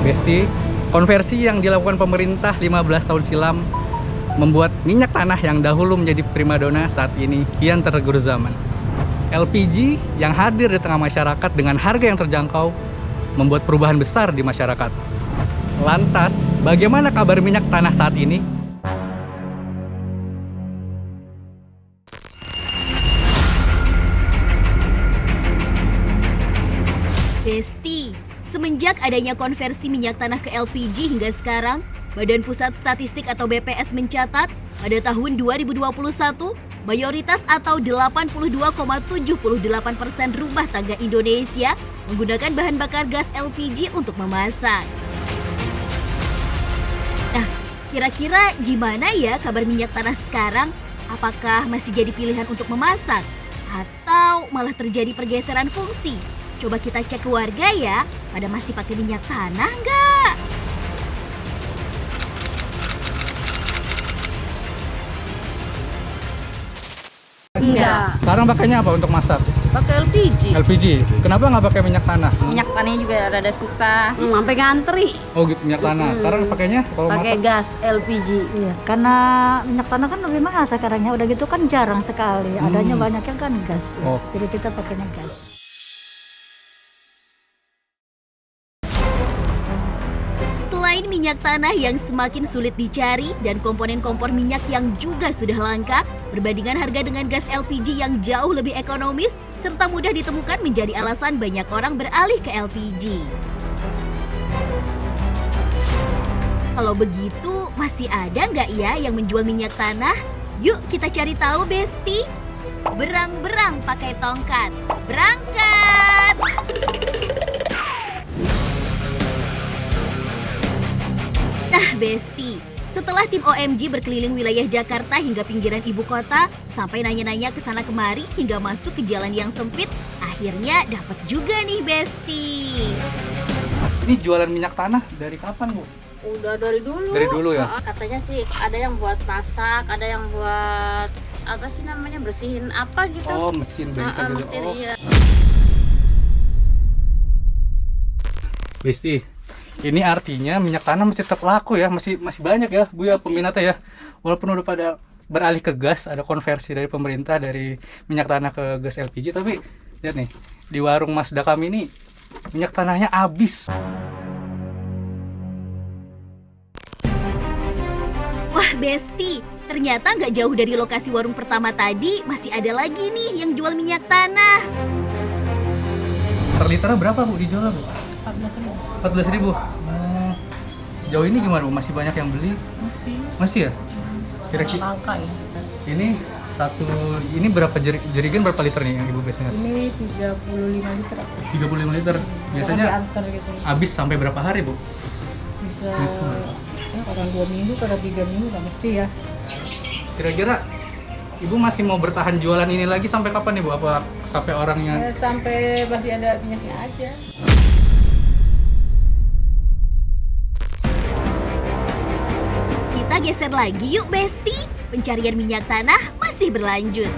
Besti, konversi yang dilakukan pemerintah 15 tahun silam membuat minyak tanah yang dahulu menjadi primadona saat ini kian tergerus zaman. LPG yang hadir di tengah masyarakat dengan harga yang terjangkau membuat perubahan besar di masyarakat. Lantas, bagaimana kabar minyak tanah saat ini? Besti, semenjak adanya konversi minyak tanah ke LPG hingga sekarang, Badan Pusat Statistik atau BPS mencatat pada tahun 2021, mayoritas atau 82,78% rumah tangga Indonesia menggunakan bahan bakar gas LPG untuk memasak. Nah, kira-kira gimana ya kabar minyak tanah sekarang? Apakah masih jadi pilihan untuk memasak? Atau malah terjadi pergeseran fungsi? Coba kita cek ke warga ya, pada masih pakai minyak tanah nggak? Enggak, Sekarang pakainya apa untuk masak? pakai LPG. LPG. Kenapa nggak pakai minyak tanah? Minyak tanahnya juga rada susah. Sampai ngantri Oh gitu, minyak tanah. Sekarang pakainya kalau pakai masak? gas LPG. Iya, karena minyak tanah kan lebih mahal sekarangnya. Udah gitu kan jarang sekali. Adanya banyaknya kan gas. Oh. Jadi kita pakainya gas. Selain minyak tanah yang semakin sulit dicari dan komponen kompor minyak yang juga sudah langka, perbandingan harga dengan gas LPG yang jauh lebih ekonomis serta mudah ditemukan menjadi alasan banyak orang beralih ke LPG. Kalau begitu, masih ada nggak ya yang menjual minyak tanah? Yuk kita cari tahu, Besti. Berang-berang pakai tongkat. Berangkat! Nah, Besti, setelah tim OMG berkeliling wilayah Jakarta hingga pinggiran ibu kota, sampai nanya-nanya ke sana kemari hingga masuk ke jalan yang sempit, akhirnya dapat juga nih, Besti. Ini jualan minyak tanah dari kapan, Bu? Udah dari dulu. Dari dulu ya? Katanya sih ada yang buat masak, ada yang buat apa sih namanya, bersihin apa gitu. Oh, mesin bengkel gitu. Mesin, Oh. iya. Besti, ini artinya minyak tanah masih tetap laku ya, masih banyak ya, Bu ya, peminatnya ya. Walaupun udah pada beralih ke gas, ada konversi dari pemerintah dari minyak tanah ke gas LPG, tapi lihat nih, di warung Mazda kami ini minyak tanahnya habis. Wah, Besti, ternyata nggak jauh dari lokasi warung pertama tadi, masih ada lagi nih yang jual minyak tanah. Per liternya berapa, Bu, dijual, Bu? 14.000. 14.000. Sejauh ini gimana, Bu? Masih banyak yang beli? Masih ya? Kira-kira Langka ya. ini berapa jerigen berapa liter nih yang Ibu biasanya? Ini 35 liter. 35 liter. Biasanya diantar gitu. habis sampai berapa hari, Bu? Bisa ya, kadang 2 minggu, kadang 3 minggu nggak mesti ya. Kira-kira Ibu masih mau bertahan jualan ini lagi sampai kapan nih, Bu? Apa sampai orangnya? Sampai masih ada minyaknya aja. Kita geser lagi yuk, Besti. Pencarian minyak tanah masih berlanjut.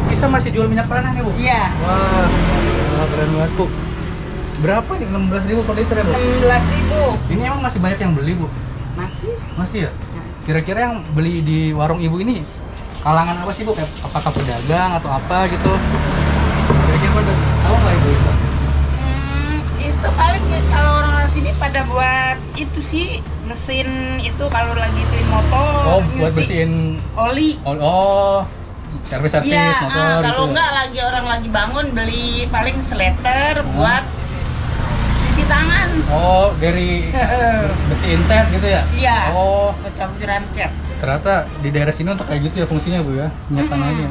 Bisa masih jual minyak tanah nih, Bu? Iya. Wah, keren banget, Bu. Berapa nih? 16.000 per liter ya, Bu? 16.000. Ini emang masih banyak yang beli, Bu? Masih. Masih ya? Kira-kira yang beli di warung Ibu ini kalangan apa sih, Bu? Kayak apakah pedagang atau apa gitu? Kira-kira pada tahu nggak, Ibu? Itu paling kalau orang sini pada buat itu sih mesin itu kalau lagi tuin motor. Oh, buat nyuci bersihin oli. oh, servis Iya, motor kalau gitu. enggak lagi orang lagi bangun beli paling seleter buat cuci tangan. Oh, dari bersihin cat gitu ya? Iya. Oh, Kecampuran cat. ternyata di daerah sini untuk kayak gitu ya fungsinya, Bu ya, minyak tanah ini.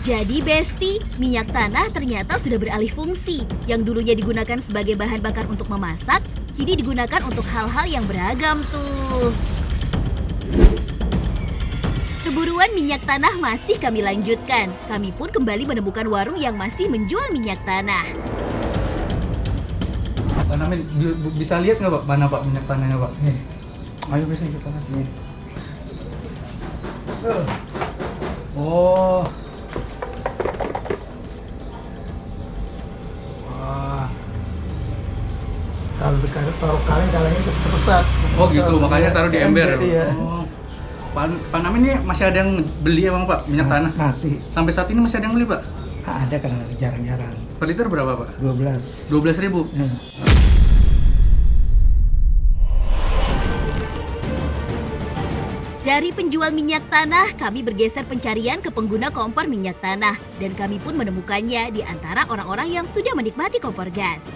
Jadi, Besti, minyak tanah ternyata sudah beralih fungsi. Yang dulunya digunakan sebagai bahan bakar untuk memasak, kini digunakan untuk hal-hal yang beragam tuh. Perburuan minyak tanah masih kami lanjutkan. Kami pun kembali menemukan warung yang masih menjual minyak tanah. Namanya bisa lihat nggak, Pak, mana, Pak, minyak tanahnya, Pak? Nih, ayo bisa kita lihat nih. Oh, taruh kalengnya itu rusak. Oh gitu, makanya taruh di ember. Iya. Oh. Pak Namin ini masih ada yang beli emang Pak minyak tanah? Masih. Sampai saat ini masih ada yang beli Pak? Ada kan, jarang-jarang. Per liter berapa Pak? 12. 12.000. Dari penjual minyak tanah, kami bergeser pencarian ke pengguna kompor minyak tanah. Dan kami pun menemukannya di antara orang-orang yang sudah menikmati kompor gas.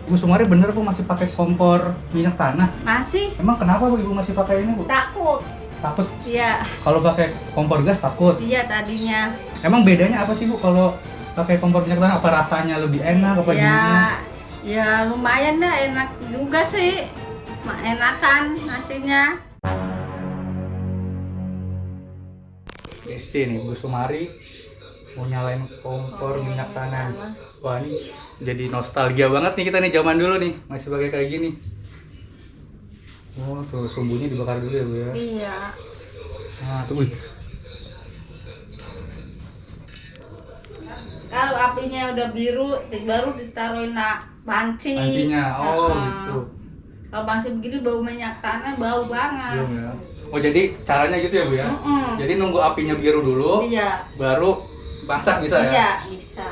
Ibu Sumari bener Bu masih pakai kompor minyak tanah? Masih Emang kenapa Bu Ibu masih pakai ini Bu? takut. Takut? Iya, Kalau pakai kompor gas takut? iya tadinya. Emang bedanya apa sih Bu kalau pakai kompor minyak tanah? Apa rasanya lebih enak apa gimana? Ya lumayan dah, enak juga sih. Enakan nasinya. Besti nih Bu Sumari mau nyalain kompor minyak tanah. Wah ini jadi nostalgia banget nih kita nih zaman dulu nih masih pakai kayak gini. Oh tuh sumbunya dibakar dulu ya Bu ya. Iya. Nah tuh wih. Kalau apinya udah biru, baru ditaruhin panci. Pancinya, oh gitu. Kalau masih begini bau minyak tanah, bau banget. Belum ya. Oh jadi caranya gitu ya Bu ya? Jadi nunggu apinya biru dulu, Iya. baru masak bisa ya? Iya, bisa.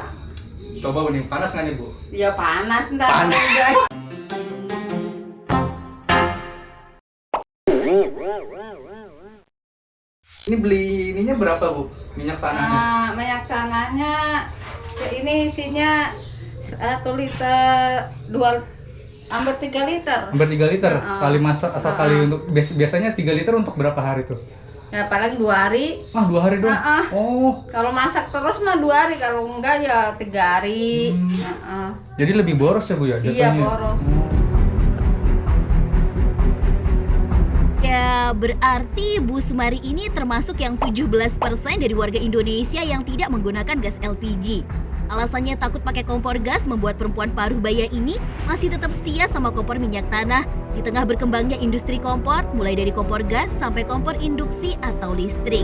Coba Bu nih, panas nggak nih Bu? Ya panas ntar Panas. udah. Ini beli ininya berapa Bu? Minyak tanahnya? Minyak tanahnya ini isinya 1 liter, hampir 3 liter. Hampir 3 liter sekali masak asal kali untuk biasanya 3 liter untuk berapa hari tuh? Ya paling 2 hari. Ah 2 hari dong? Oh Kalau masak terus mah 2 hari, kalau enggak ya 3 hari. jadi lebih boros ya Bu ya? Iya jatuhnya? boros. Ya, berarti Bu Sumari ini termasuk yang 17% dari warga Indonesia yang tidak menggunakan gas LPG. Alasannya takut pakai kompor gas membuat perempuan paruh baya ini masih tetap setia sama kompor minyak tanah di tengah berkembangnya industri kompor, mulai dari kompor gas sampai kompor induksi atau listrik.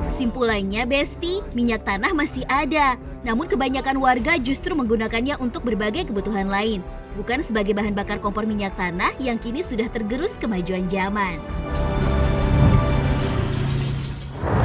Kesimpulannya, Besti, minyak tanah masih ada. Namun kebanyakan warga justru menggunakannya untuk berbagai kebutuhan lain, bukan sebagai bahan bakar kompor minyak tanah yang kini sudah tergerus kemajuan zaman.